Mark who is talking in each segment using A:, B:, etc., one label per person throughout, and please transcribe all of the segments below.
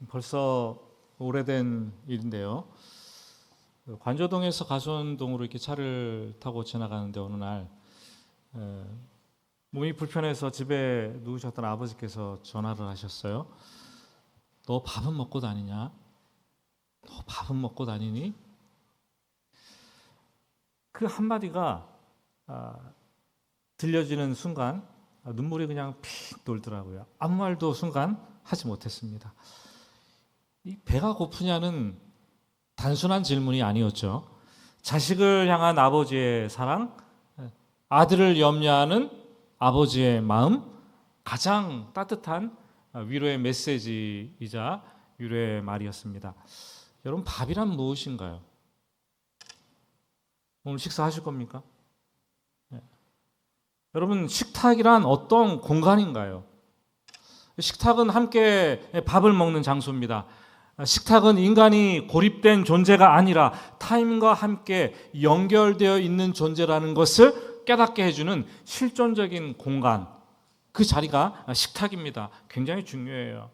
A: 벌써 오래된 일인데요. 관저동에서 가수원동으로 이렇게 차를 타고 지나가는데 어느 날 몸이 불편해서 집에 누우셨던 아버지께서 전화를 하셨어요. 너 밥은 먹고 다니냐? 너 밥은 먹고 다니니? 그 한마디가 들려지는 순간 눈물이 그냥 픽 돌더라고요. 아무 말도 순간 하지 못했습니다. 이 배가 고프냐는 단순한 질문이 아니었죠. 자식을 향한 아버지의 사랑, 아들을 염려하는 아버지의 마음, 가장 따뜻한 위로의 메시지이자 위로의 말이었습니다. 여러분, 밥이란 무엇인가요? 오늘 식사하실 겁니까? 네. 여러분, 식탁이란 어떤 공간인가요? 식탁은 함께 밥을 먹는 장소입니다. 식탁은 인간이 고립된 존재가 아니라 타인과 함께 연결되어 있는 존재라는 것을 깨닫게 해주는 실존적인 공간, 그 자리가 식탁입니다. 굉장히 중요해요.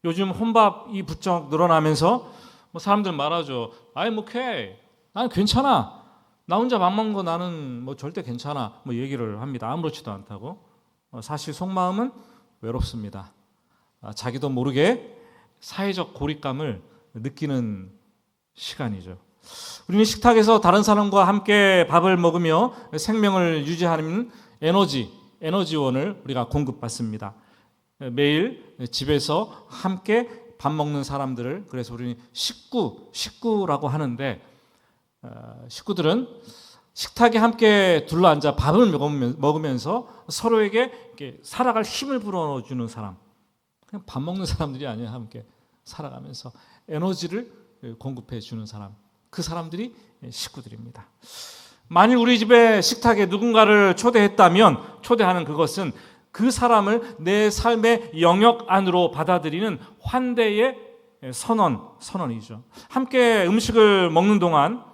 A: 요즘 혼밥이 부쩍 늘어나면서 사람들 말하죠. 아이 나는 괜찮아. 나 혼자 밥 먹는 거 나는 절대 괜찮아. 얘기를 합니다. 아무렇지도 않다고. 사실 속마음은 외롭습니다. 자기도 모르게 사회적 고립감을 느끼는 시간이죠. 우리는 식탁에서 다른 사람과 함께 밥을 먹으며 생명을 유지하는 에너지원을 우리가 공급받습니다. 매일 집에서 함께 밥 먹는 사람들을 그래서 우리는 식구라고 하는데, 식구들은 식탁에 함께 둘러앉아 밥을 먹으면서 서로에게 이렇게 살아갈 힘을 불어주는 사람, 그냥 밥 먹는 사람들이 아니라 함께 살아가면서 에너지를 공급해 주는 사람, 그 사람들이 식구들입니다. 만일 우리 집에 식탁에 누군가를 초대했다면 초대하는 그것은 그 사람을 내 삶의 영역 안으로 받아들이는 환대의 선언이죠. 함께 음식을 먹는 동안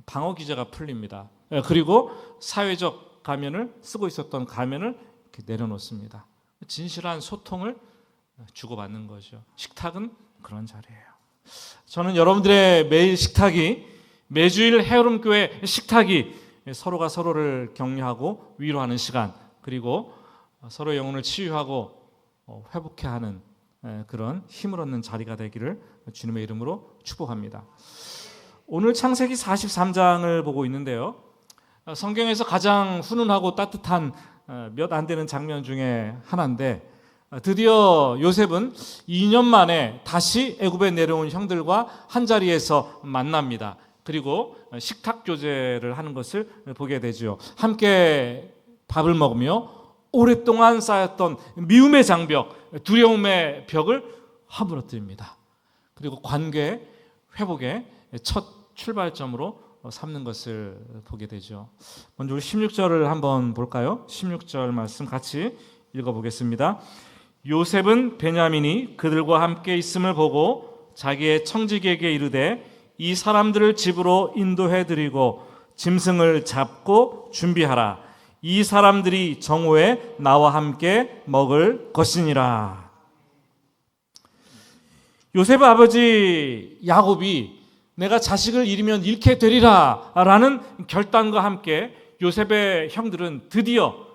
A: 방어 기제가 풀립니다. 그리고 사회적 가면을 쓰고 있었던 가면을 이렇게 내려놓습니다. 진실한 소통을 주고받는 거죠. 식탁은 그런 자리예요. 저는 여러분들의 매일 식탁이, 매주일 헤어룸교회 식탁이 서로가 서로를 격려하고 위로하는 시간, 그리고 서로의 영혼을 치유하고 회복해 하는 그런 힘을 얻는 자리가 되기를 주님의 이름으로 축복합니다. 오늘 창세기 43장을 보고 있는데요. 성경에서 가장 훈훈하고 따뜻한 몇 안 되는 장면 중에 하나인데, 드디어 요셉은 2년 만에 다시 애굽에 내려온 형들과 한자리에서 만납니다. 그리고 식탁 교제를 하는 것을 보게 되죠. 함께 밥을 먹으며 오랫동안 쌓였던 미움의 장벽, 두려움의 벽을 허물어뜨립니다. 그리고 관계 회복의 첫 출발점으로 삼는 것을 보게 되죠. 먼저 우리 16절을 한번 볼까요? 16절 말씀 같이 읽어보겠습니다. 요셉은 베냐민이 그들과 함께 있음을 보고 자기의 청지기에게 이르되 이 사람들을 집으로 인도해 드리고 짐승을 잡고 준비하라. 이 사람들이 정오에 나와 함께 먹을 것이니라. 요셉의 아버지 야곱이 내가 자식을 잃으면 잃게 되리라 라는 결단과 함께 요셉의 형들은 드디어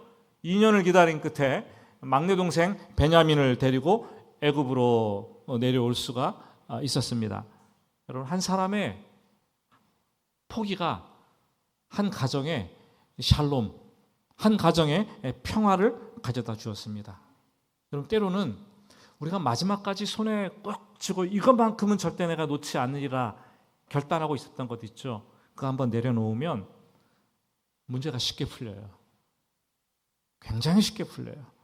A: 2년을 기다린 끝에 막내 동생 베냐민을 데리고 애굽으로 내려올 수가 있었습니다. 여러분, 한 사람의 포기가 한 가정의 샬롬, 한 가정의 평화를 가져다 주었습니다. 여러분, 때로는 우리가 마지막까지 손에 꼭 쥐고 이것만큼은 절대 내가 놓지 않으리라 결단하고 있었던 것 있죠. 그거 한번 내려놓으면 문제가 쉽게 풀려요. 굉장히 쉽게 풀려요.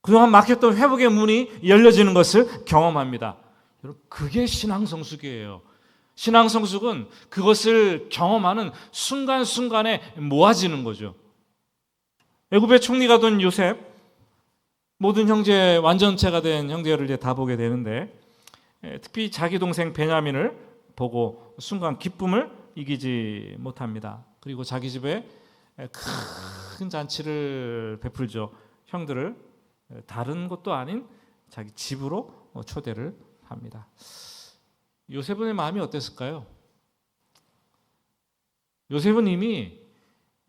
A: 그동안 막혔던 회복의 문이 열려지는 것을 경험합니다. 여러분, 그게 신앙 성숙이에요. 신앙 성숙은 그것을 경험하는 순간순간에 모아지는 거죠. 애굽의 총리가 된 요셉, 모든 형제 완전체가 된 형제를 이제 다 보게 되는데, 특히 자기 동생 베냐민을 보고 순간 기쁨을 이기지 못합니다. 그리고 자기 집에 큰 잔치를 베풀죠. 형들을 다른 곳도 아닌 자기 집으로 초대를 합니다. 요셉의 마음이 어땠을까요? 요셉은 이미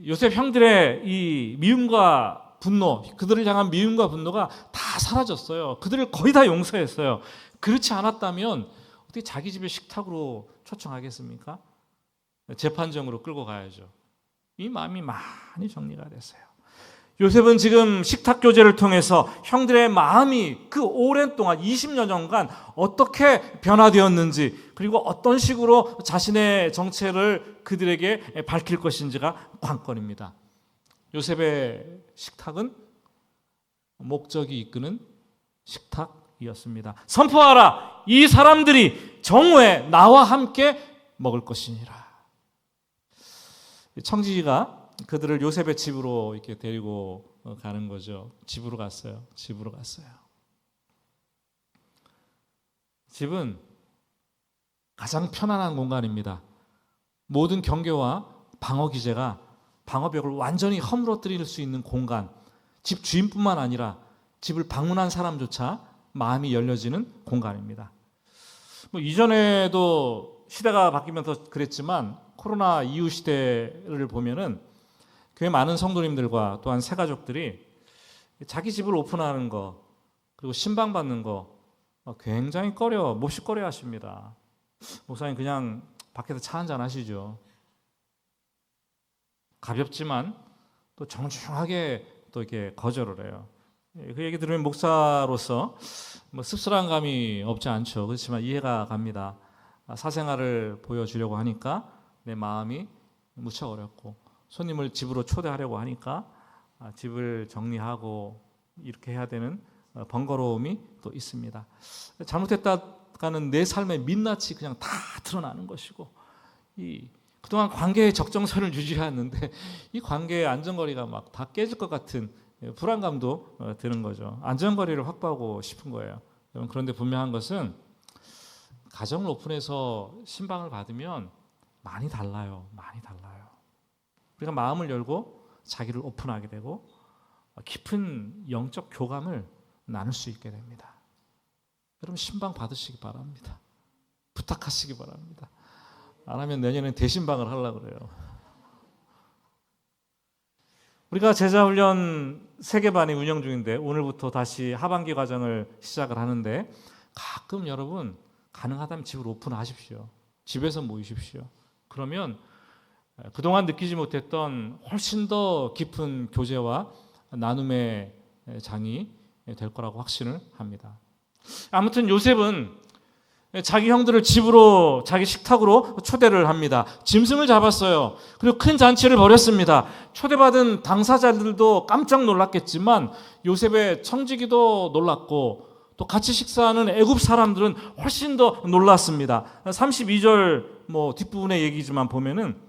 A: 요셉 형들의 이 미움과 분노, 그들을 향한 미움과 분노가 다 사라졌어요. 그들을 거의 다 용서했어요. 그렇지 않았다면 어떻게 자기 집에 식탁으로 초청하겠습니까? 재판정으로 끌고 가야죠. 이 마음이 많이 정리가 됐어요. 요셉은 지금 식탁 교제를 통해서 형들의 마음이 그 오랜 동안 20여년간 어떻게 변화되었는지, 그리고 어떤 식으로 자신의 정체를 그들에게 밝힐 것인지가 관건입니다. 요셉의 식탁은 목적이 이끄는 식탁이었습니다. 선포하라! 이 사람들이 정오에 나와 함께 먹을 것이니라. 청지기가 그들을 요셉의 집으로 이렇게 데리고 가는 거죠. 집으로 갔어요. 집은 가장 편안한 공간입니다. 모든 경계와 방어 기제가 방어벽을 완전히 허물어뜨릴 수 있는 공간. 집 주인뿐만 아니라 집을 방문한 사람조차 마음이 열려지는 공간입니다. 이전에도 시대가 바뀌면서 그랬지만 코로나 이후 시대를 보면은 교회 많은 성도님들과 또한 새가족들이 자기 집을 오픈하는 거, 그리고 신방받는 거 굉장히 몹시 꺼려 하십니다. 목사님 그냥 밖에서 차 한잔 하시죠. 가볍지만 또 정중하게 또 이렇게 거절을 해요. 그 얘기 들으면 목사로서 씁쓸한 감이 없지 않죠. 그렇지만 이해가 갑니다. 사생활을 보여주려고 하니까 내 마음이 무척 어렵고, 손님을 집으로 초대하려고 하니까 집을 정리하고 이렇게 해야 되는 번거로움이 또 있습니다. 잘못했다가는 내 삶의 민낯이 그냥 다 드러나는 것이고, 그동안 관계의 적정선을 유지했는데 이 관계의 안전거리가 막 다 깨질 것 같은 불안감도 드는 거죠. 안전거리를 확보하고 싶은 거예요. 그런데 분명한 것은 가정을 오픈해서 신방을 받으면 많이 달라요. 우리가 마음을 열고 자기를 오픈하게 되고 깊은 영적 교감을 나눌 수 있게 됩니다. 여러분 신방 받으시기 바랍니다. 부탁하시기 바랍니다. 안 하면 내년엔 대신방을 하려고 그래요. 우리가 제자훈련 3개 반이 운영 중인데 오늘부터 다시 하반기 과정을 시작을 하는데, 가끔 여러분 가능하다면 집을 오픈하십시오. 집에서 모이십시오. 그러면 그동안 느끼지 못했던 훨씬 더 깊은 교제와 나눔의 장이 될 거라고 확신을 합니다. 아무튼 요셉은 자기 형들을 집으로, 자기 식탁으로 초대를 합니다. 짐승을 잡았어요. 그리고 큰 잔치를 벌였습니다. 초대받은 당사자들도 깜짝 놀랐겠지만 요셉의 청지기도 놀랐고, 또 같이 식사하는 애굽 사람들은 훨씬 더 놀랐습니다. 32절 뒷부분의 얘기지만 보면은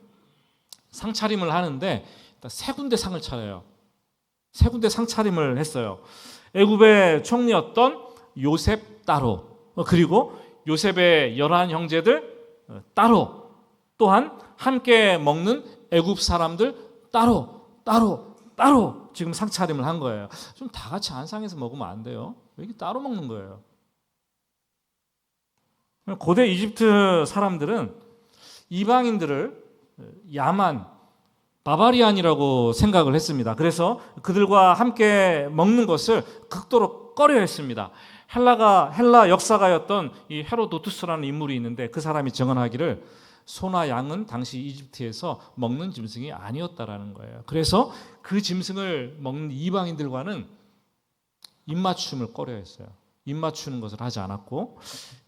A: 상차림을 하는데 3군데 상을 차려요. 3군데 상차림을 했어요. 애굽의 총리였던 요셉 따로, 그리고 요셉의 11형제들 따로, 또한 함께 먹는 애굽 사람들 따로 지금 상차림을 한 거예요. 좀 다 같이 한 상에서 먹으면 안 돼요. 왜 이렇게 따로 먹는 거예요? 고대 이집트 사람들은 이방인들을 야만, 바바리안이라고 생각을 했습니다. 그래서 그들과 함께 먹는 것을 극도로 꺼려했습니다. 헬라 역사가였던 이 헤로도투스라는 인물이 있는데, 그 사람이 증언하기를 소나 양은 당시 이집트에서 먹는 짐승이 아니었다라는 거예요. 그래서 그 짐승을 먹는 이방인들과는 입맞춤을 꺼려했어요. 입맞추는 것을 하지 않았고,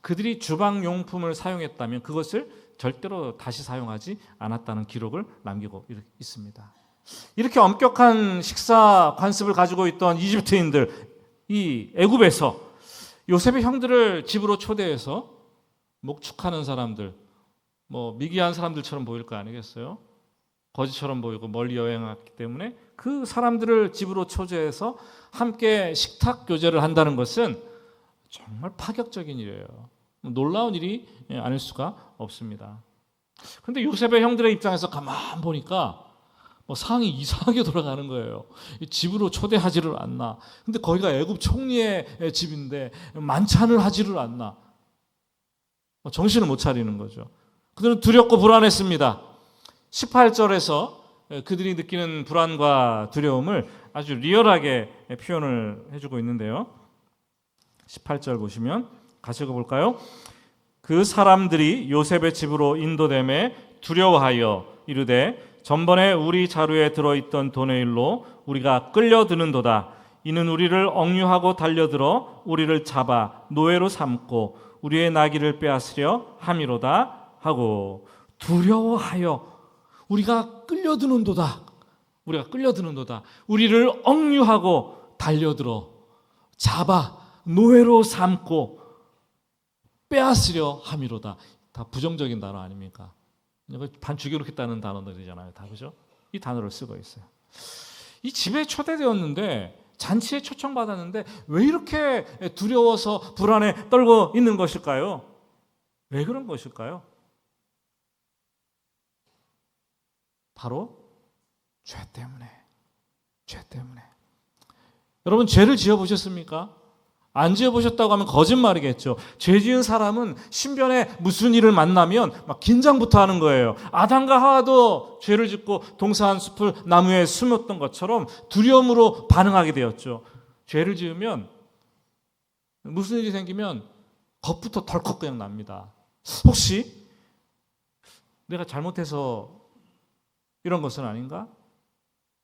A: 그들이 주방용품을 사용했다면 그것을 절대로 다시 사용하지 않았다는 기록을 남기고 있습니다. 이렇게 엄격한 식사 관습을 가지고 있던 이집트인들, 이 애굽에서 요셉의 형들을 집으로 초대해서 목축하는 사람들, 미개한 사람들처럼 보일 거 아니겠어요? 거지처럼 보이고 멀리 여행했기 때문에 그 사람들을 집으로 초대해서 함께 식탁 교제를 한다는 것은 정말 파격적인 일이에요. 놀라운 일이 아닐 수가 없습니다. 그런데 요셉의 형들의 입장에서 가만 보니까 상이 이상하게 돌아가는 거예요. 집으로 초대하지를 않나. 근데 거기가 애굽 총리의 집인데 만찬을 하지를 않나. 정신을 못 차리는 거죠. 그들은 두렵고 불안했습니다. 18절에서 그들이 느끼는 불안과 두려움을 아주 리얼하게 표현을 해주고 있는데요. 18절 보시면 같이 읽어볼까요? 그 사람들이 요셉의 집으로 인도됨에 두려워하여 이르되 전번에 우리 자루에 들어있던 돈의 일로 우리가 끌려드는도다. 이는 우리를 억류하고 달려들어 우리를 잡아 노예로 삼고 우리의 나귀를 빼앗으려 함이로다 하고 두려워하여 우리가 끌려드는도다. 우리를 억류하고 달려들어 잡아 노예로 삼고 빼앗으려 함이로다. 다 부정적인 단어 아닙니까? 반 죽여놓겠다는 단어들이잖아요. 다 그죠? 이 단어를 쓰고 있어요. 이 집에 초대되었는데 잔치에 초청받았는데 왜 이렇게 두려워서 불안에 떨고 있는 것일까요? 왜 그런 것일까요? 바로 죄 때문에. 여러분 죄를 지어보셨습니까? 안 지어보셨다고 하면 거짓말이겠죠. 죄 지은 사람은 신변에 무슨 일을 만나면 막 긴장부터 하는 거예요. 아담과 하와도 죄를 짓고 동산 숲을 나무에 숨었던 것처럼 두려움으로 반응하게 되었죠. 죄를 지으면 무슨 일이 생기면 겁부터 덜컥 그냥 납니다. 혹시 내가 잘못해서 이런 것은 아닌가?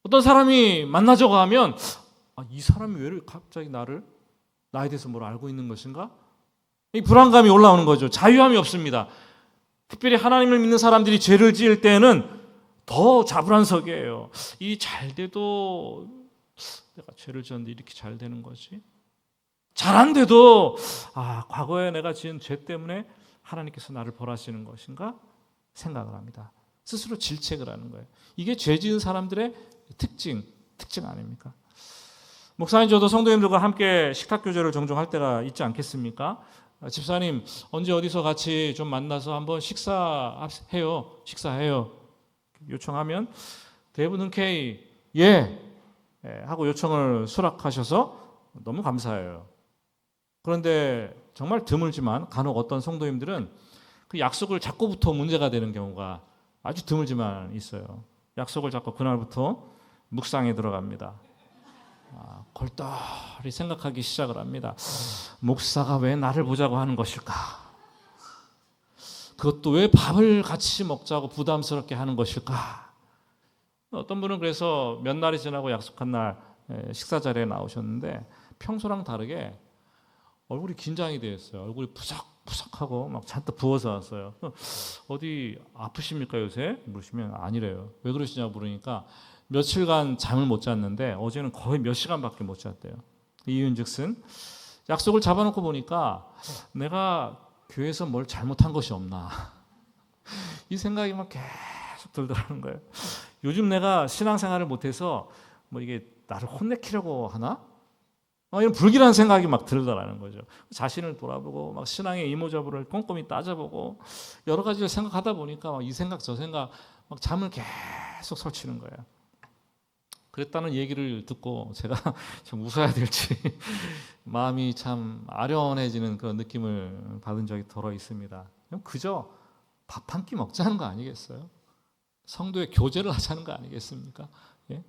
A: 어떤 사람이 만나자고 하면 이 사람이 왜 갑자기 나에 대해서 뭘 알고 있는 것인가? 이 불안감이 올라오는 거죠. 자유함이 없습니다. 특별히 하나님을 믿는 사람들이 죄를 지을 때는 더 자불안석이에요. 이 잘 돼도 내가 죄를 지었는데 이렇게 잘 되는 거지? 잘 안 돼도 과거에 내가 지은 죄 때문에 하나님께서 나를 벌하시는 것인가? 생각을 합니다. 스스로 질책을 하는 거예요. 이게 죄 지은 사람들의 특징 아닙니까? 목사님 저도 성도님들과 함께 식탁 교제를 종종 할 때가 있지 않겠습니까? 집사님 언제 어디서 같이 좀 만나서 한번 식사해요 요청하면 대부분 흔쾌히 예 하고 요청을 수락하셔서 너무 감사해요. 그런데 정말 드물지만 간혹 어떤 성도님들은 그 약속을 잡고부터 문제가 되는 경우가 아주 드물지만 있어요. 약속을 잡고 그날부터 묵상에 들어갑니다. 골똘히 생각하기 시작을 합니다. 목사가 왜 나를 보자고 하는 것일까? 그것도 왜 밥을 같이 먹자고 부담스럽게 하는 것일까? 어떤 분은 그래서 몇 날이 지나고 약속한 날 식사 자리에 나오셨는데 평소랑 다르게 얼굴이 긴장이 되어 있어요. 얼굴이 푸석푸석하고 막 잔뜩 부어서 왔어요. 어디 아프십니까 요새? 물으시면 아니래요. 왜 그러시냐고 물으니까 며칠간 잠을 못 잤는데 어제는 거의 몇 시간밖에 못 잤대요. 이유인즉슨 약속을 잡아놓고 보니까 내가 교회에서 뭘 잘못한 것이 없나 이 생각이 막 계속 들더라는 거예요. 요즘 내가 신앙생활을 못해서 뭐 이게 나를 혼내키려고 하나? 이런 불길한 생각이 막 들더라는 거죠. 자신을 돌아보고 막 신앙의 이모저모를 꼼꼼히 따져보고 여러 가지를 생각하다 보니까 막 이 생각 저 생각 막 잠을 계속 설치는 거예요. 그랬다는 얘기를 듣고 제가 좀 웃어야 될지 마음이 참 아련해지는 그런 느낌을 받은 적이 더러 있습니다. 그저 밥 한 끼 먹자는 거 아니겠어요? 성도의 교제를 하자는 거 아니겠습니까? 예?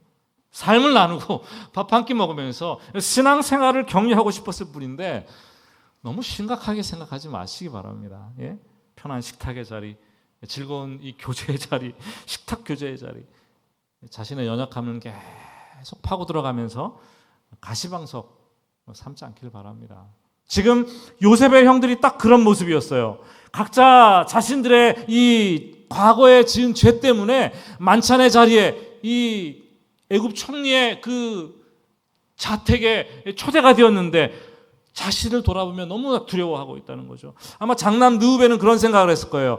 A: 삶을 나누고 밥 한 끼 먹으면서 신앙생활을 격려하고 싶었을 뿐인데 너무 심각하게 생각하지 마시기 바랍니다. 예? 편한 식탁의 자리, 즐거운 이 교제의 자리, 식탁 교제의 자리, 자신의 연약함을 계속 파고 들어가면서 가시방석 삼지 않기를 바랍니다. 지금 요셉의 형들이 딱 그런 모습이었어요. 각자 자신들의 이 과거에 지은 죄 때문에 만찬의 자리에 이 애굽 총리의 그 자택에 초대가 되었는데 자신을 돌아보면 너무나 두려워하고 있다는 거죠. 아마 장남 느우베는 그런 생각을 했을 거예요.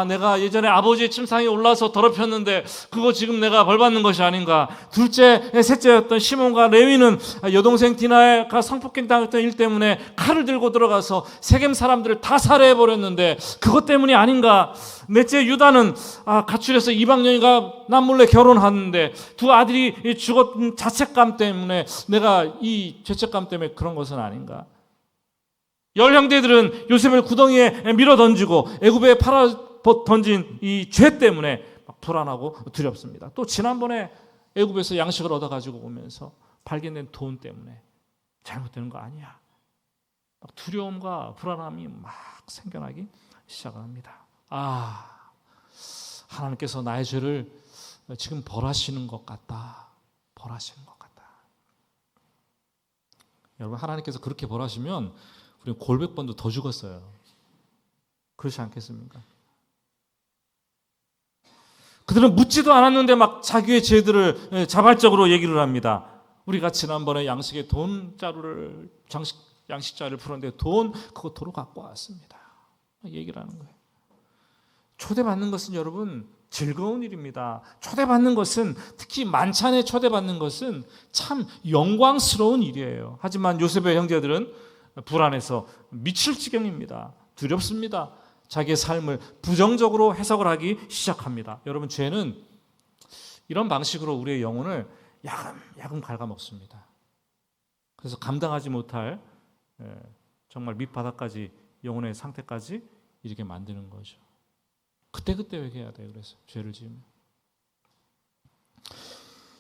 A: 내가 예전에 아버지의 침상에 올라서 더럽혔는데 그거 지금 내가 벌받는 것이 아닌가. 둘째, 셋째였던 시몬과 레위는 여동생 디나가 성폭행 당했던 일 때문에 칼을 들고 들어가서 세겜 사람들을 다 살해해버렸는데 그것 때문이 아닌가. 넷째 유다는 가출해서 이방 여인과 남몰래 결혼하는데 두 아들이 죽었던 자책감 때문에 내가 이 죄책감 때문에 그런 것은 아닌가. 열 형제들은 요셉을 구덩이에 밀어 던지고 애굽에 팔아 던진 이 죄 때문에 막 불안하고 두렵습니다. 또 지난번에 애굽에서 양식을 얻어가지고 오면서 발견된 돈 때문에 잘못되는 거 아니야. 막 두려움과 불안함이 막 생겨나기 시작합니다. 하나님께서 나의 죄를 지금 벌하시는 것 같다. 벌하시는 것 같다. 여러분, 하나님께서 그렇게 벌하시면 우리는 골백 번도 더 죽었어요. 그렇지 않겠습니까? 그들은 묻지도 않았는데 막 자기의 죄들을 자발적으로 얘기를 합니다. 우리가 지난번에 양식의 돈자루를 양식자를 풀었는데 돈 그거 도로 갖고 왔습니다. 얘기를 하는 거예요. 초대받는 것은 여러분 즐거운 일입니다. 초대받는 것은, 특히 만찬에 초대받는 것은 참 영광스러운 일이에요. 하지만 요셉의 형제들은 불안해서 미칠 지경입니다. 두렵습니다. 자기의 삶을 부정적으로 해석을 하기 시작합니다. 여러분, 죄는 이런 방식으로 우리의 영혼을 야금 갉아먹습니다. 그래서 감당하지 못할 정말 밑바닥까지, 영혼의 상태까지 이렇게 만드는 거죠. 그때그때 회개해야 돼요. 그래서 죄를 지으면.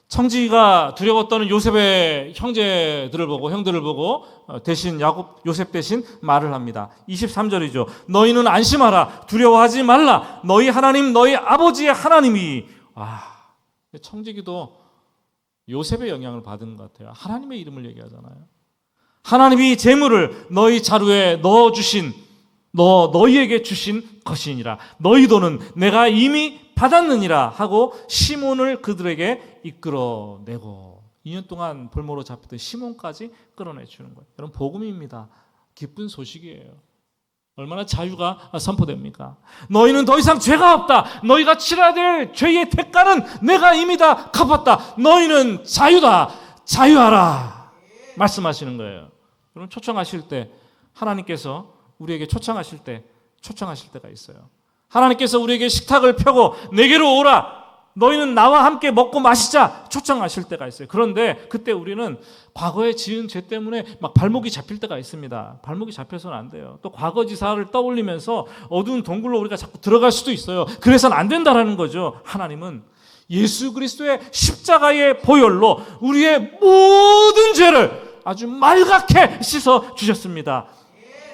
A: 청지기가 두려웠던 요셉의 형들을 보고 대신 요셉 대신 말을 합니다. 23절이죠. 너희는 안심하라. 두려워하지 말라. 너희 하나님, 너희 아버지의 하나님이. 청지기도 요셉의 영향을 받은 것 같아요. 하나님의 이름을 얘기하잖아요. 하나님이 재물을 너희 자루에 너희에게 주신 것이니라. 너희 돈은 내가 이미 받았느니라 하고 시몬을 그들에게 이끌어내고 2년 동안 볼모로 잡혔던 시몬까지 끌어내주는 거예요. 여러분, 복음입니다. 기쁜 소식이에요. 얼마나 자유가 선포됩니까? 너희는 더 이상 죄가 없다. 너희가 치러야 될 죄의 대가는 내가 이미 다 갚았다. 너희는 자유다. 자유하라. 말씀하시는 거예요. 여러분, 초청하실 때, 하나님께서 우리에게 초청하실 때가 있어요. 하나님께서 우리에게 식탁을 펴고 내게로 오라. 너희는 나와 함께 먹고 마시자. 초청하실 때가 있어요. 그런데 그때 우리는 과거에 지은 죄 때문에 막 발목이 잡힐 때가 있습니다. 발목이 잡혀서는 안 돼요. 또 과거 지사를 떠올리면서 어두운 동굴로 우리가 자꾸 들어갈 수도 있어요. 그래서는 안 된다라는 거죠. 하나님은 예수 그리스도의 십자가의 보혈로 우리의 모든 죄를 아주 말갛게 씻어 주셨습니다.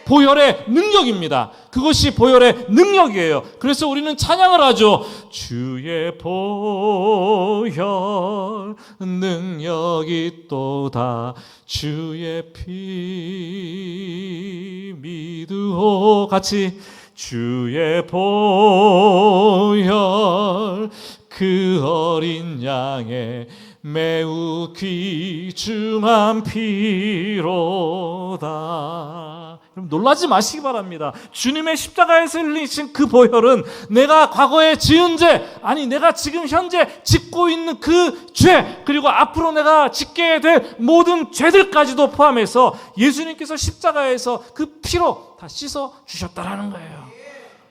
A: 보혈의 능력입니다. 그것이 보혈의 능력이에요. 그래서 우리는 찬양을 하죠. 주의 보혈 능력이 또다. 주의 피 믿으오. 같이 주의 보혈 그 어린 양의 매우 귀중한 피로다. 여러분, 놀라지 마시기 바랍니다. 주님의 십자가에서 흘리신 그 보혈은 내가 과거에 지은 죄, 내가 지금 현재 짓고 있는 그 죄, 그리고 앞으로 내가 짓게 될 모든 죄들까지도 포함해서 예수님께서 십자가에서 그 피로 다 씻어 주셨다라는 거예요.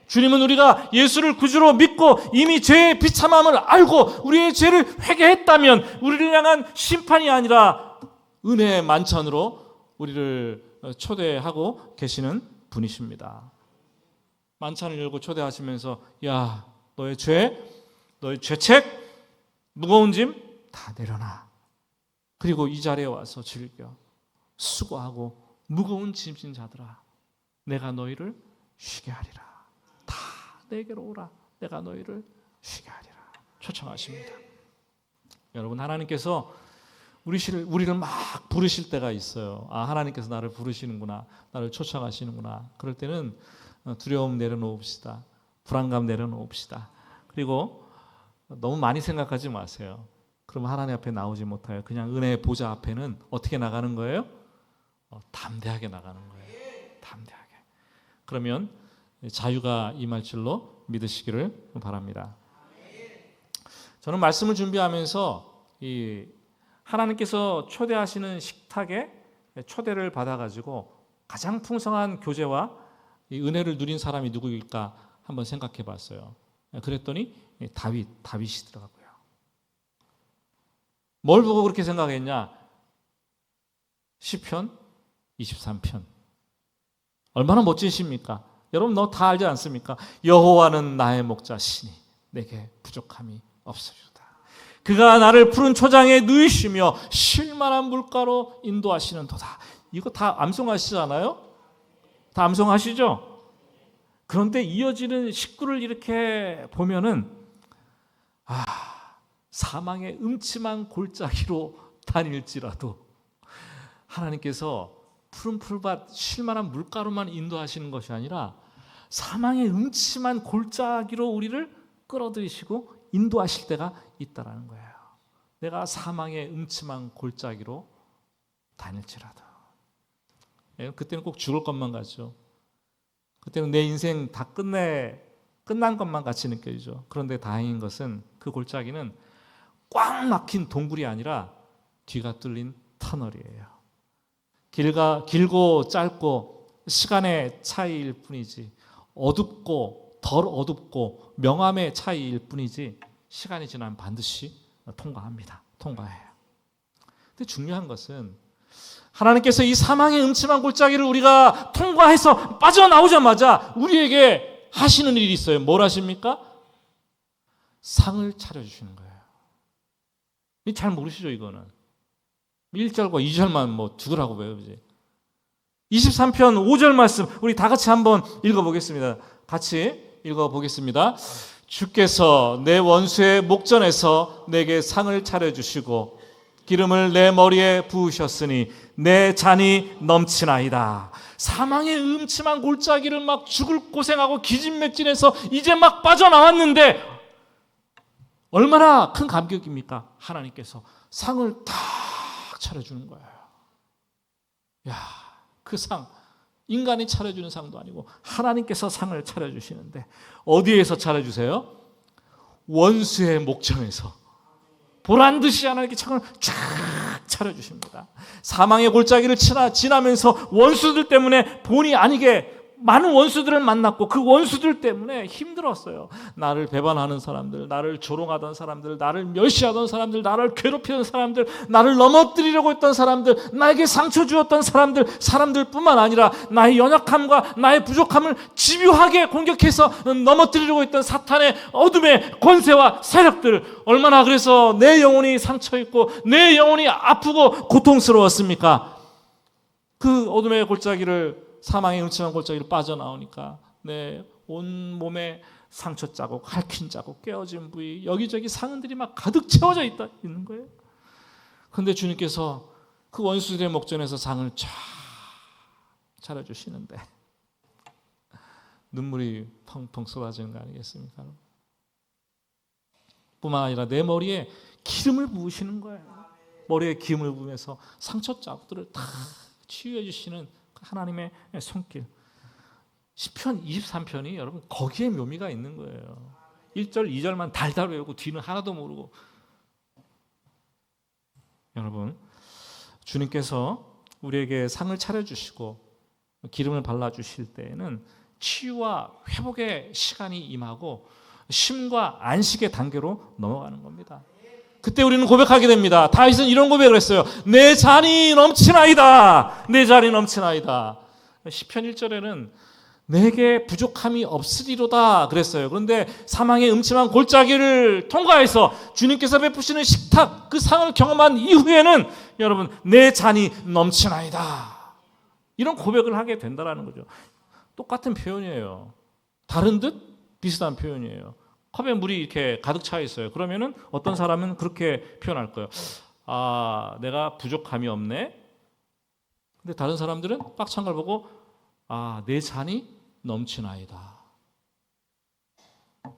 A: 주님은 우리가 예수를 구주로 믿고 이미 죄의 비참함을 알고 우리의 죄를 회개했다면 우리를 향한 심판이 아니라 은혜의 만찬으로 우리를 초대하고 계시는 분이십니다. 만찬을 열고 초대하시면서 야, 너의 죄책, 무거운 짐 다 내려놔. 그리고 이 자리에 와서 즐겨. 수고하고 무거운 짐진 자들아, 내가 너희를 쉬게 하리라. 다 내게로 오라. 내가 너희를 쉬게 하리라. 초청하십니다. 여러분, 하나님께서 우리를 막 부르실 때가 있어요. 하나님께서 나를 부르시는구나. 나를 초청하시는구나. 그럴 때는 두려움 내려놓읍시다. 불안감 내려놓읍시다. 그리고 너무 많이 생각하지 마세요. 그럼 하나님 앞에 나오지 못해요. 그냥 은혜의 보좌 앞에는 어떻게 나가는 거예요? 담대하게 나가는 거예요. 담대하게. 그러면 자유가 임할 줄로 믿으시기를 바랍니다. 저는 말씀을 준비하면서 하나님께서 초대하시는 식탁에 초대를 받아가지고 가장 풍성한 교제와 은혜를 누린 사람이 누구일까 한번 생각해 봤어요. 그랬더니 다윗이더라고요. 뭘 보고 그렇게 생각했냐? 시편 23편. 얼마나 멋지십니까? 여러분 너 다 알지 않습니까? 여호와는 나의 목자시니 내게 부족함이 없으리로다. 그가 나를 푸른 초장에 누이시며 쉴 만한 물가로 인도하시는도다. 이거 다 암송하시잖아요? 다 암송하시죠? 그런데 이어지는 19를 이렇게 보면은 사망의 음침한 골짜기로 다닐지라도 하나님께서 푸른 풀밭 쉴만한 물가로만 인도하시는 것이 아니라 사망의 음침한 골짜기로 우리를 끌어들이시고 인도하실 때가 있다라는 거예요. 내가 사망의 음침한 골짜기로 다닐지라도. 그때는 꼭 죽을 것만 같죠. 그때는 내 인생 다 끝난 것만 같이 느껴지죠. 그런데 다행인 것은 그 골짜기는 꽉 막힌 동굴이 아니라 뒤가 뚫린 터널이에요. 길고 짧고 시간의 차이일 뿐이지, 어둡고 덜 어둡고 명암의 차이일 뿐이지, 시간이 지나면 반드시 통과해요. 근데 중요한 것은 하나님께서 이 사망의 음침한 골짜기를 우리가 통과해서 빠져나오자마자 우리에게 하시는 일이 있어요. 뭘 하십니까? 상을 차려주시는 거예요. 잘 모르시죠, 이거는. 1절과 2절만 두더라고 외우지. 23편 5절 말씀 우리 다 같이 한번 읽어보겠습니다. 같이 읽어보겠습니다. 주께서 내 원수의 목전에서 내게 상을 차려주시고 기름을 내 머리에 부으셨으니 내 잔이 넘치나이다. 사망의 음침한 골짜기를 막 죽을 고생하고 기진맥진해서 이제 막 빠져나왔는데 얼마나 큰 감격입니까? 하나님께서 상을 딱 차려주는 거예요. 그 상, 인간이 차려주는 상도 아니고 하나님께서 상을 차려주시는데 어디에서 차려주세요? 원수의 목전에서 보란듯이 하나님께 상을 쫙 차려주십니다. 사망의 골짜기를 지나면서 원수들 때문에 본의 아니게 많은 원수들을 만났고 그 원수들 때문에 힘들었어요. 나를 배반하는 사람들, 나를 조롱하던 사람들, 나를 멸시하던 사람들, 나를 괴롭히던 사람들, 나를 넘어뜨리려고 했던 사람들, 나에게 상처 주었던 사람들뿐만 아니라 나의 연약함과 나의 부족함을 집요하게 공격해서 넘어뜨리려고 했던 사탄의 어둠의 권세와 세력들, 얼마나 그래서 내 영혼이 상처있고 내 영혼이 아프고 고통스러웠습니까? 그 어둠의 골짜기를, 사망의 음침한 골짜기를 빠져나오니까 내 온 몸에 상처 자국, 핥힌 자국, 깨어진 부위, 여기저기 상흔들이 막 가득 채워져 있는 거예요. 그런데 주님께서 그 원수들의 목전에서 상을 쫙 차려주시는데 눈물이 펑펑 쏟아지는 거 아니겠습니까? 뿐만 아니라 내 머리에 기름을 부으시는 거예요. 머리에 기름을 부으면서 상처 자국들을 다 치유해 주시는 하나님의 손길. 시편 23편이 여러분 거기에 묘미가 있는 거예요. 1절 2절만 달달 외우고 뒤는 하나도 모르고. 여러분, 주님께서 우리에게 상을 차려주시고 기름을 발라주실 때에는 치유와 회복의 시간이 임하고 쉼과 안식의 단계로 넘어가는 겁니다. 그때 우리는 고백하게 됩니다. 다윗은 이런 고백을 했어요. 내 잔이 넘치나이다. 내 잔이 넘치나이다. 시편 1절에는 내게 부족함이 없으리로다 그랬어요. 그런데 사망의 음침한 골짜기를 통과해서 주님께서 베푸시는 식탁, 그 상을 경험한 이후에는 여러분 내 잔이 넘치나이다. 이런 고백을 하게 된다는 거죠. 똑같은 표현이에요. 다른 듯 비슷한 표현이에요. 컵에 물이 이렇게 가득 차 있어요. 그러면은 어떤 사람은 그렇게 표현할 거예요. 내가 부족함이 없네. 근데 다른 사람들은 꽉 찬 걸 보고 내 잔이 넘치나이다.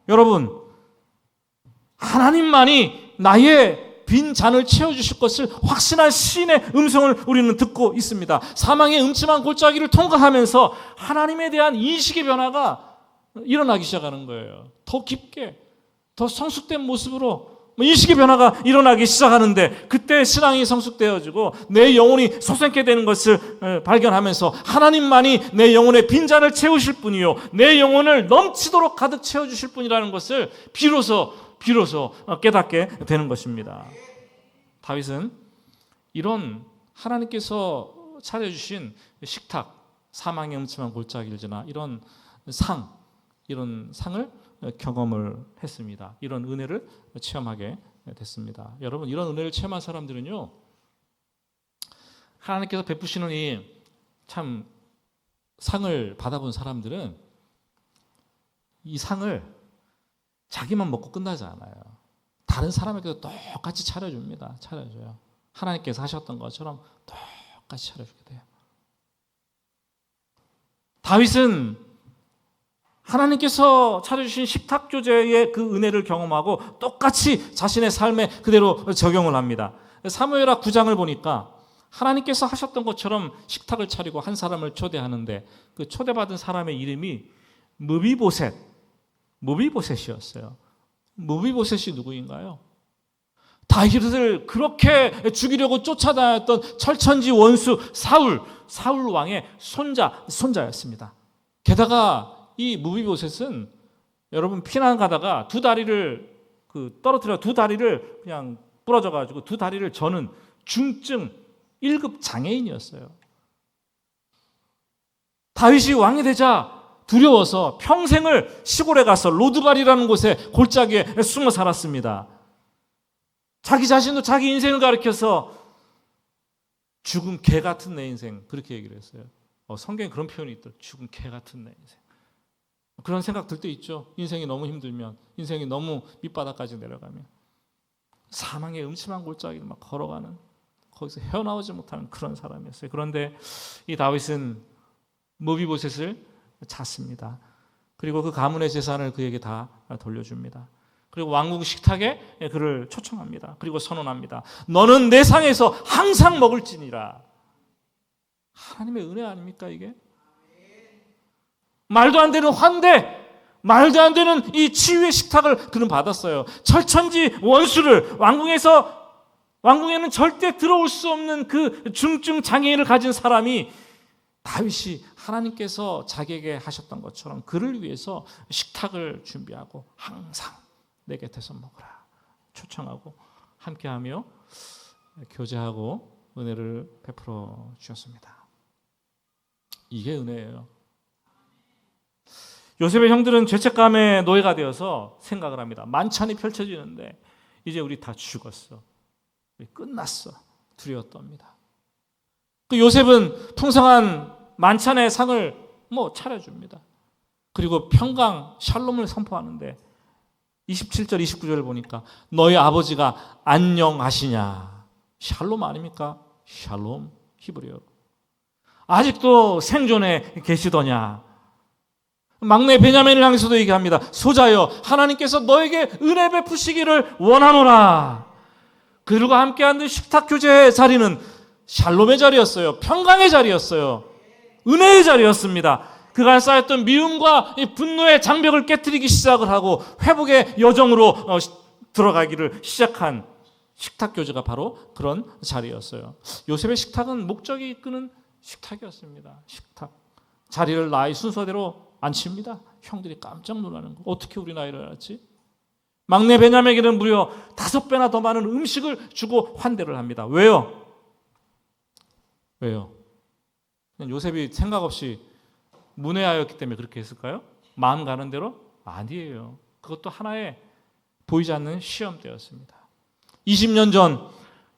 A: 여러분, 하나님만이 나의 빈 잔을 채워주실 것을 확신한 시인의 음성을 우리는 듣고 있습니다. 사망의 음침한 골짜기를 통과하면서 하나님에 대한 인식의 변화가 일어나기 시작하는 거예요. 더 깊게, 더 성숙된 모습으로 인식의 변화가 일어나기 시작하는데 그때 신앙이 성숙되어지고 내 영혼이 솟게 되는 것을 발견하면서 하나님만이 내 영혼의 빈잔을 채우실 분이요 내 영혼을 넘치도록 가득 채워주실 분이라는 것을 비로소 깨닫게 되는 것입니다. 다윗은 이런 하나님께서 차려주신 식탁, 사망의 음침한 골짜기를 이런 이런 상을 경험을 했습니다. 이런 은혜를 체험하게 됐습니다. 여러분, 이런 은혜를 체험한 사람들은요, 하나님께서 베푸시는 이 참 상을 받아본 사람들은 이 상을 자기만 먹고 끝나지 않아요. 다른 사람에게도 똑같이 차려줍니다. 차려줘요. 하나님께서 하셨던 것처럼 똑같이 차려주게 돼요. 다윗은 하나님께서 차려주신 식탁조제의 그 은혜를 경험하고 똑같이 자신의 삶에 그대로 적용을 합니다. 사무엘하 9장을 보니까 하나님께서 하셨던 것처럼 식탁을 차리고 한 사람을 초대하는데 그 초대받은 사람의 이름이 무비보셋이었어요. 무비보셋이 누구인가요? 다윗을 그렇게 죽이려고 쫓아다녔던 철천지 원수 사울 왕의 손자였습니다. 게다가 이 무비보셋은 여러분 피난 가다가 두 다리를 떨어뜨려 두 다리를 그냥 부러져 가지고 두 다리를 저는 중증 1급 장애인이었어요. 다윗이 왕이 되자 두려워서 평생을 시골에 가서 로드발이라는 곳에 골짜기에 숨어 살았습니다. 자기 자신도 자기 인생을 가리켜서 죽은 개 같은 내 인생, 그렇게 얘기를 했어요. 성경에 그런 표현이 있더라고요. 죽은 개 같은 내 인생. 그런 생각 들 때 있죠. 인생이 너무 힘들면, 인생이 너무 밑바닥까지 내려가면, 사망의 음침한 골짜기를 막 걸어가는, 거기서 헤어나오지 못하는 그런 사람이었어요. 그런데 이 다윗은 무비보셋을 찾습니다. 그리고 그 가문의 재산을 그에게 다 돌려줍니다. 그리고 왕궁 식탁에 그를 초청합니다. 그리고 선언합니다. 너는 내 상에서 항상 먹을지니라. 하나님의 은혜 아닙니까 이게? 말도 안 되는 환대, 말도 안 되는 이 치유의 식탁을 그는 받았어요. 철천지 원수를 왕궁에는 절대 들어올 수 없는 그 중증 장애인을 가진 사람이 다윗이 하나님께서 자기에게 하셨던 것처럼 그를 위해서 식탁을 준비하고 항상 내 곁에서 먹으라 초청하고 함께하며 교제하고 은혜를 베풀어 주셨습니다. 이게 은혜예요. 요셉의 형들은 죄책감의 노예가 되어서 생각을 합니다. 만찬이 펼쳐지는데 이제 우리 다 죽었어. 끝났어. 두려웠답니다. 그 요셉은 풍성한 만찬의 상을 차려줍니다. 그리고 평강 샬롬을 선포하는데 27절 29절을 보니까 너희 아버지가 안녕하시냐. 샬롬 아닙니까? 샬롬 히브리어로. 아직도 생존해 계시더냐. 막내 베냐민을 향해서도 얘기합니다. 소자여 하나님께서 너에게 은혜 베푸시기를 원하노라. 그들과 함께 앉은 식탁 교제의 자리는 샬롬의 자리였어요. 평강의 자리였어요. 은혜의 자리였습니다. 그간 쌓였던 미움과 분노의 장벽을 깨트리기 시작을 하고 회복의 여정으로 들어가기를 시작한 식탁 교제가 바로 그런 자리였어요. 요셉의 식탁은 목적이 이끄는 식탁이었습니다. 식탁. 자리를 나이 순서대로 앉힙니다. 형들이 깜짝 놀라는 거. 어떻게 우리 나이를 알았지? 막내 베냐민에게는 무려 5배나 더 많은 음식을 주고 환대를 합니다. 왜요? 그냥 요셉이 생각 없이 문외하였기 때문에 그렇게 했을까요? 마음 가는 대로? 아니에요. 그것도 하나의 보이지 않는 시험대였습니다. 20년 전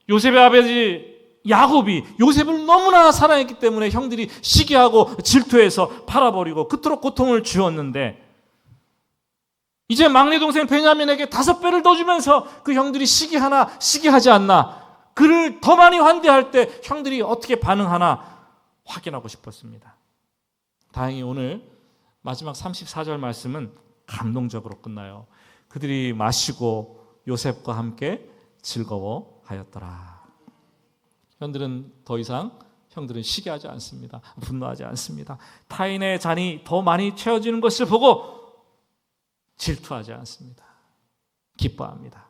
A: 요셉의 아버지 야곱이 요셉을 너무나 사랑했기 때문에 형들이 시기하고 질투해서 팔아버리고 그토록 고통을 주었는데 이제 막내 동생 베냐민에게 5배를 더 주면서 그 형들이 시기하나 시기하지 않나 그를 더 많이 환대할 때 형들이 어떻게 반응하나 확인하고 싶었습니다. 다행히 오늘 마지막 34절 말씀은 감동적으로 끝나요. 그들이 마시고 요셉과 함께 즐거워하였더라. 형들은 더 이상 형들은 시기하지 않습니다. 분노하지 않습니다. 타인의 잔이 더 많이 채워지는 것을 보고 질투하지 않습니다. 기뻐합니다.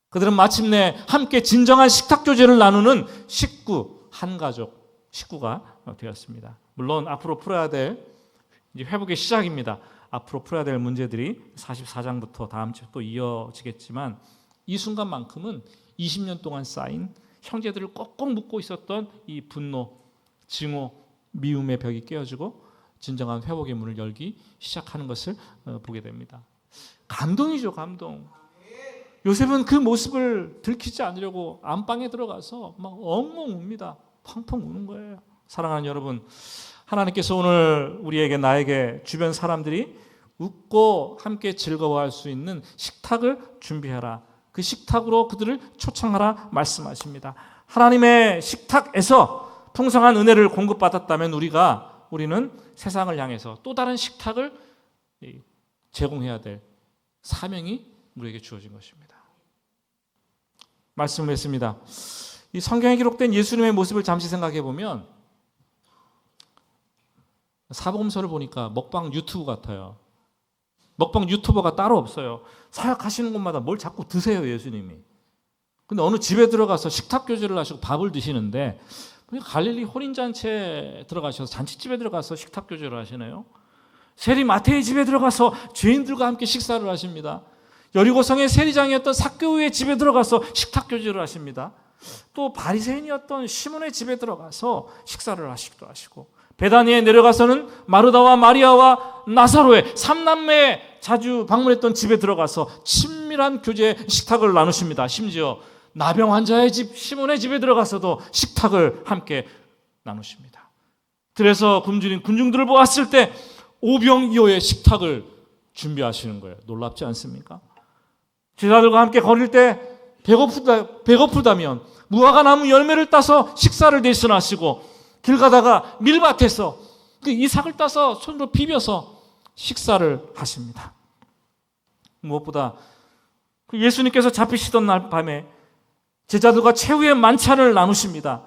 A: 그들은 마침내 함께 진정한 식탁 교제를 나누는 한 가족 식구가 되었습니다. 물론 앞으로 풀어야 될 이제 회복의 시작입니다. 앞으로 풀어야 될 문제들이 44장부터 다음 주에 또 이어지겠지만 이 순간만큼은 20년 동안 쌓인 형제들을 꼭꼭 묶고 있었던 이 분노, 증오, 미움의 벽이 깨어지고 진정한 회복의 문을 열기 시작하는 것을 보게 됩니다. 감동이죠, 감동. 요셉은 그 모습을 들키지 않으려고 안방에 들어가서 막 엉엉 웁니다. 펑펑 우는 거예요. 사랑하는 여러분, 하나님께서 오늘 우리에게, 나에게, 주변 사람들이 웃고 함께 즐거워할 수 있는 식탁을 준비하라, 그 식탁으로 그들을 초청하라 말씀하십니다. 하나님의 식탁에서 풍성한 은혜를 공급받았다면 우리는 세상을 향해서 또 다른 식탁을 제공해야 될 사명이 우리에게 주어진 것입니다. 말씀을 했습니다. 이 성경에 기록된 예수님의 모습을 잠시 생각해 보면 사복음서를 보니까 먹방 유튜브 같아요. 먹방 유튜버가 따로 없어요. 사역하시는 곳마다 뭘 자꾸 드세요, 예수님이. 근데 어느 집에 들어가서 식탁 교제를 하시고 밥을 드시는데 갈릴리 혼인잔치에 들어가셔서 잔치집에 들어가서 식탁 교제를 하시네요. 세리 마태의 집에 들어가서 죄인들과 함께 식사를 하십니다. 여리고성의 세리장이었던 삭개오의 집에 들어가서 식탁 교제를 하십니다. 또 바리새인이었던 시몬의 집에 들어가서 식사를 하시기도 하시고, 베다니에 내려가서는 마르다와 마리아와 나사로의 삼남매에 자주 방문했던 집에 들어가서 친밀한 교제 식탁을 나누십니다. 심지어 나병 환자의 집 시몬의 집에 들어가서도 식탁을 함께 나누십니다. 그래서 굶주린 군중들을 보았을 때 오병이어의 식탁을 준비하시는 거예요. 놀랍지 않습니까? 제자들과 함께 거릴 때 배고프다면 무화과 나무 열매를 따서 식사를 대신하시고, 길 가다가 밀밭에서 그 이삭을 따서 손으로 비벼서 식사를 하십니다. 무엇보다 예수님께서 잡히시던 날 밤에 제자들과 최후의 만찬을 나누십니다.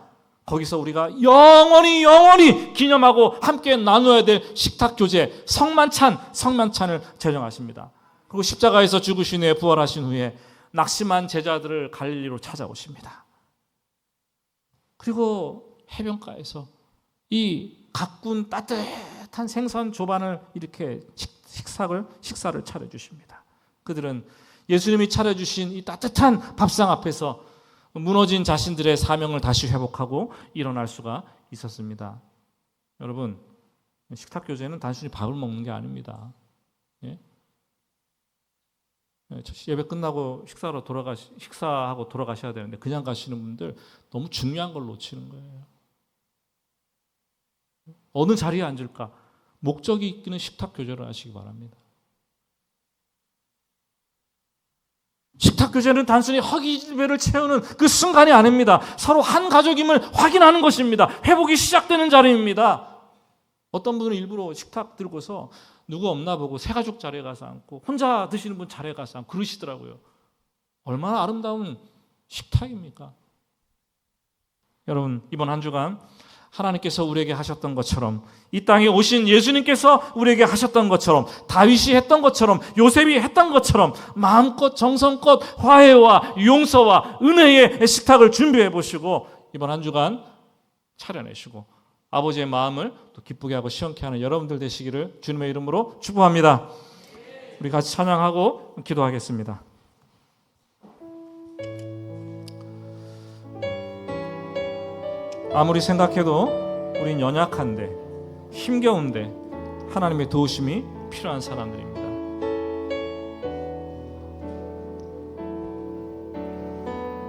A: 거기서 우리가 영원히 기념하고 함께 나누어야 될 식탁 교제, 성만찬을 제정하십니다. 그리고 십자가에서 죽으신 후에, 부활하신 후에 낙심한 제자들을 갈릴리로 찾아오십니다. 그리고 해변가에서 이 가꾼 따뜻한 생선 조반을 이렇게 식사를 차려주십니다. 그들은 예수님이 차려주신 이 따뜻한 밥상 앞에서 무너진 자신들의 사명을 다시 회복하고 일어날 수가 있었습니다. 여러분, 식탁 교제는 단순히 밥을 먹는 게 아닙니다. 예? 예배 끝나고 식사하고 돌아가셔야 되는데 그냥 가시는 분들 너무 중요한 걸 놓치는 거예요. 어느 자리에 앉을까? 목적이 있기는 식탁 교제를 하시기 바랍니다. 식탁 교제는 단순히 허기지배를 채우는 그 순간이 아닙니다. 서로 한 가족임을 확인하는 것입니다. 회복이 시작되는 자리입니다. 어떤 분은 일부러 식탁 들고서 누구 없나 보고 새 가족 자리에 가서 앉고, 혼자 드시는 분 자리에 가서 앉고 그러시더라고요. 얼마나 아름다운 식탁입니까? 여러분, 이번 한 주간 하나님께서 우리에게 하셨던 것처럼, 이 땅에 오신 예수님께서 우리에게 하셨던 것처럼, 다윗이 했던 것처럼, 요셉이 했던 것처럼 마음껏 정성껏 화해와 용서와 은혜의 식탁을 준비해 보시고, 이번 한 주간 차려내시고 아버지의 마음을 또 기쁘게 하고 시원케 하는 여러분들 되시기를 주님의 이름으로 축복합니다. 우리 같이 찬양하고 기도하겠습니다. 아무리 생각해도 우린 연약한데, 힘겨운데 하나님의 도우심이 필요한 사람들입니다.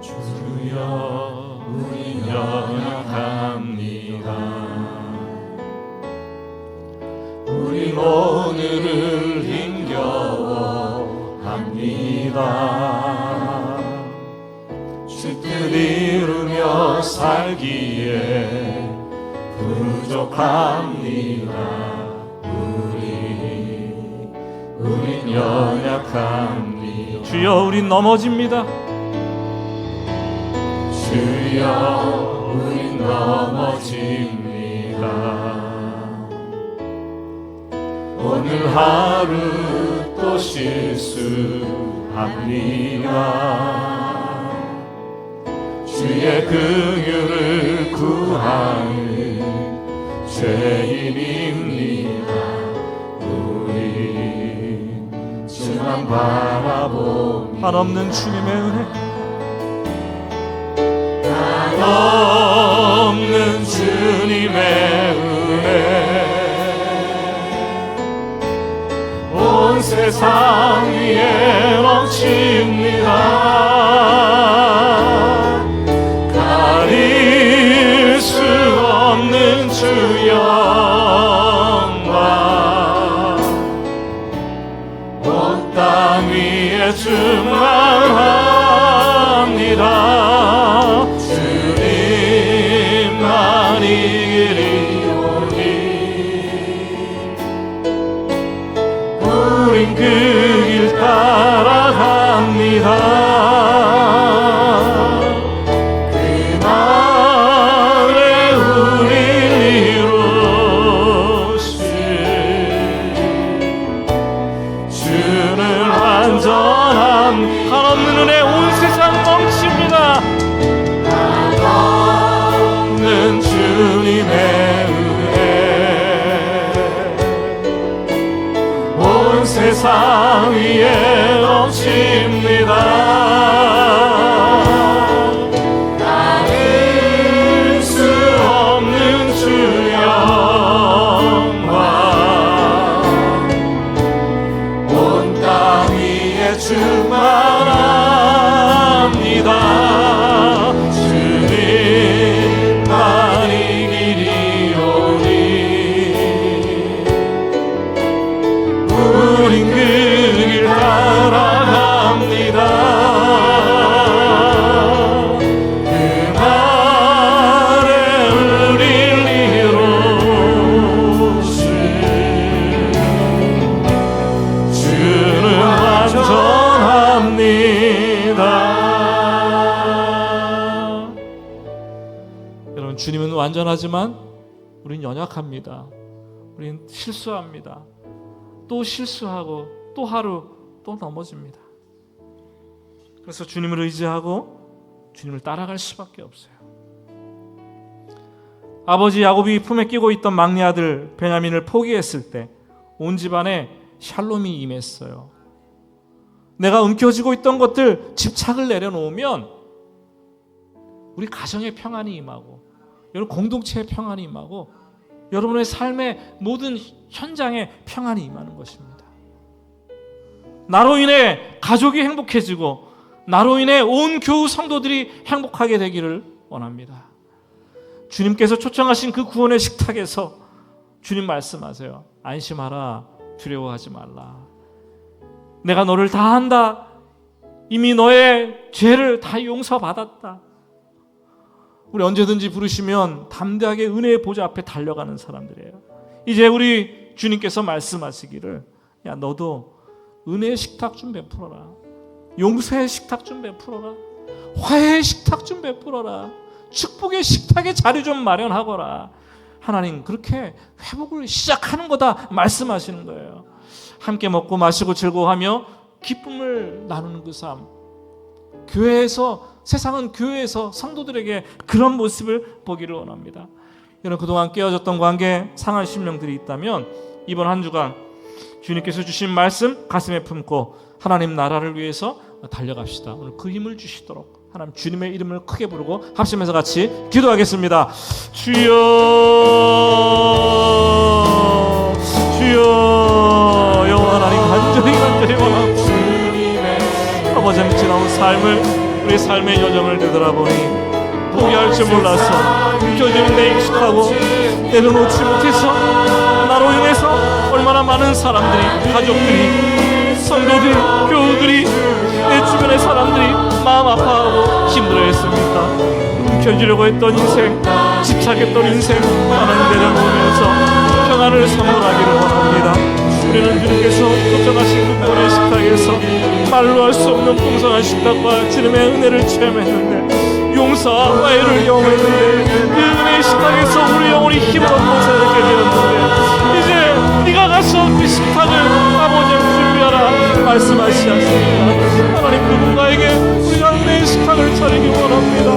A: 주여, 우린 연약합니다. 우린 오늘을 힘겨워합니다. 주 뜻 이루며 살기에 부족합니다. 우린 연약합니다. 주여, 우린 넘어집니다. 주여, 우린 넘어집니다. 오늘 하루 또 실수합니다. 주의 긍휼을 구하는 죄인입니다. 우리 주만 바라보니 한없는 주님의 은혜, 한없는 주님의 은혜, 길이오니 우린 그 길 따라갑니다. 그날에 우릴 이루실 주는 완전한 한없는 은혜, 온 세상 넘칩니다. 한없는 주님의 은혜, 온 세상 위에 넘칩니다. 나눌 수 없는 주 영광, 온 땅 위에 충만합니다. 주님만이 길이오니 우린 그 길 따라갑니다. 그날에 우릴 이루실 주는 완전합니다. 여러분, 주님은 완전하지만 우린 연약합니다. 우린 실수합니다. 또 실수하고 또 하루 또 넘어집니다. 그래서 주님을 의지하고 주님을 따라갈 수밖에 없어요. 아버지 야곱이 품에 끼고 있던 막내 아들 베냐민을 포기했을 때 온 집안에 샬롬이 임했어요. 내가 움켜쥐고 있던 것들 집착을 내려놓으면 우리 가정의 평안이 임하고, 여러분 공동체의 평안이 임하고, 여러분의 삶의 모든 현장에 평안이 임하는 것입니다. 나로 인해 가족이 행복해지고 나로 인해 온 교우 성도들이 행복하게 되기를 원합니다. 주님께서 초청하신 그 구원의 식탁에서 주님 말씀하세요. 안심하라, 두려워하지 말라. 내가 너를 다 한다. 이미 너의 죄를 다 용서받았다. 우리 언제든지 부르시면 담대하게 은혜의 보좌 앞에 달려가는 사람들이에요. 이제 우리 주님께서 말씀하시기를, 야 너도 은혜의 식탁 좀 베풀어라. 용서의 식탁 좀 베풀어라. 화해의 식탁 좀 베풀어라. 축복의 식탁에 자리 좀 마련하거라. 하나님 그렇게 회복을 시작하는 거다 말씀하시는 거예요. 함께 먹고 마시고 즐거워하며 기쁨을 나누는 그 삶, 교회에서, 세상은 교회에서 성도들에게 그런 모습을 보기를 원합니다. 여러분, 그동안 깨어졌던 관계, 상한 심령들이 있다면 이번 한 주간 주님께서 주신 말씀 가슴에 품고 하나님 나라를 위해서 달려갑시다. 오늘 그 힘을 주시도록 하나님 주님의 이름을 크게 부르고 합심해서 같이 기도하겠습니다. 주여, 주여, 영원 하나님 간절히 원하고 아버지 지나온 삶을, 우리 삶의 여정을 되돌아보니 포기할 줄 몰라서 움켜쥐는 데 익숙하고 내려놓지 못해서 나로 인해서 얼마나 많은 사람들이, 가족들이, 성도들, 교우들이, 내 주변의 사람들이 마음 아파하고 힘들어했습니까? 움켜쥐려고 했던 인생, 집착했던 인생 하나님 내려놓으면서 평안을 선물하기를 원합니다. 우리는 주님께서 초청하신 그 구원의 식탁에서 말로 할 수 없는 풍성한 식탁과 주님의 은혜를 체험했는데, 용서와 화해를 경험했는데, 그 은혜의 식탁에서 우리 영혼이 힘을 얻고 살게 되었는데, 이제 네가 가서 그 식탁을 아버지께 준비하라 말씀하시었습니다. 하나님 누군가에게 우리가 은혜의 식탁을 차리기 원합니다.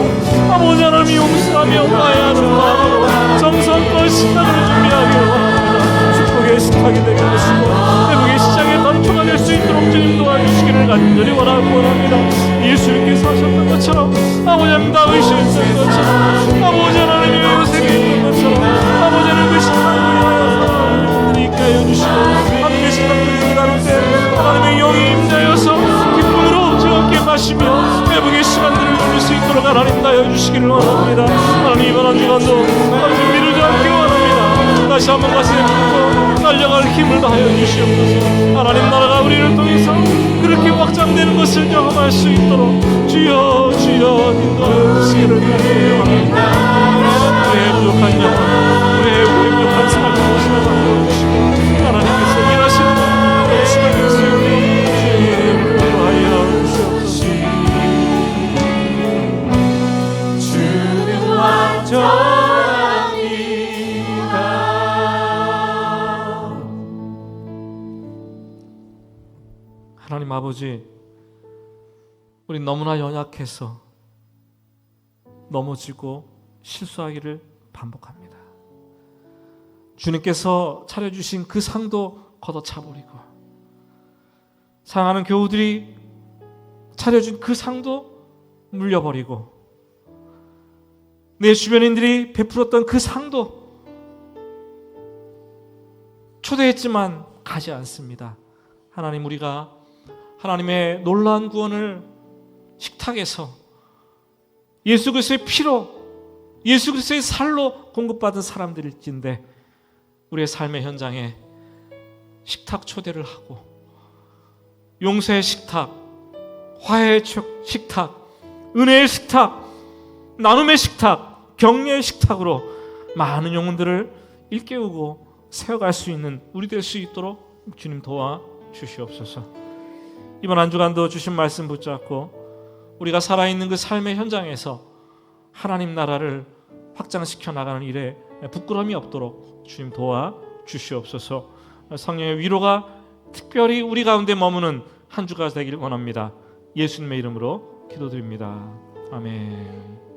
A: 아버지 하나님 용서하며 화해하는 마음으로 정성껏 식탁을 준비하기를 원합니다. 축복의 식탁이 되게 하시고 회복의 시작의 단초가 될 수 있도록 주님 도와주시기를 간절히 원합니다. 예수님께서 하셨던 것처럼, 아버지 하나님 다윗이었던 것처럼, 아버지 하나님 요셉이 있던 것처럼, 아버지 하나님 그 식탁을 위하여서 있게 하여 주시고, 함께 식탁을 나눌 때 하나님의 영이 임자여서 기쁨으로 즐겁게 마시며 회복의 시간들을 누릴 수 있도록 하나님 다여 주시기를 원합니다. 하나님 이번 한 주간도 아버지 미루지 않기 원합니다. 다시 한번 가슴에 품고 달려갈 힘을 다하여 주시옵소서. 하나님 나라가 우리를 통해서 그렇게 확장되는 것을 경험할 수 있도록 주여 주여 인도하여 주시기를 원합니다. 우리의 부족한 영혼 하나님 아버지, 우리 너무나 연약해서 넘어지고 실수하기를 반복합니다. 주님께서 차려주신 그 상도 걷어차버리고, 사랑하는 교우들이 차려준 그 상도 물려버리고, 내 주변인들이 베풀었던 그 상도 초대했지만 가지 않습니다. 하나님, 우리가 하나님의 놀라운 구원을 식탁에서 예수 그리스도의 피로, 예수 그리스도의 살로 공급받은 사람들일진데, 우리의 삶의 현장에 식탁 초대를 하고 용서의 식탁, 화해의 식탁, 은혜의 식탁, 나눔의 식탁, 격려의 식탁으로 많은 영혼들을 일깨우고 세워갈 수 있는 우리 될 수 있도록 주님 도와주시옵소서. 이번 한 주간도 주신 말씀 붙잡고 우리가 살아있는 그 삶의 현장에서 하나님 나라를 확장시켜 나가는 일에 부끄러움이 없도록 주님 도와주시옵소서. 성령의 위로가 특별히 우리 가운데 머무는 한 주가 되기를 원합니다. 예수님의 이름으로 기도드립니다. 아멘.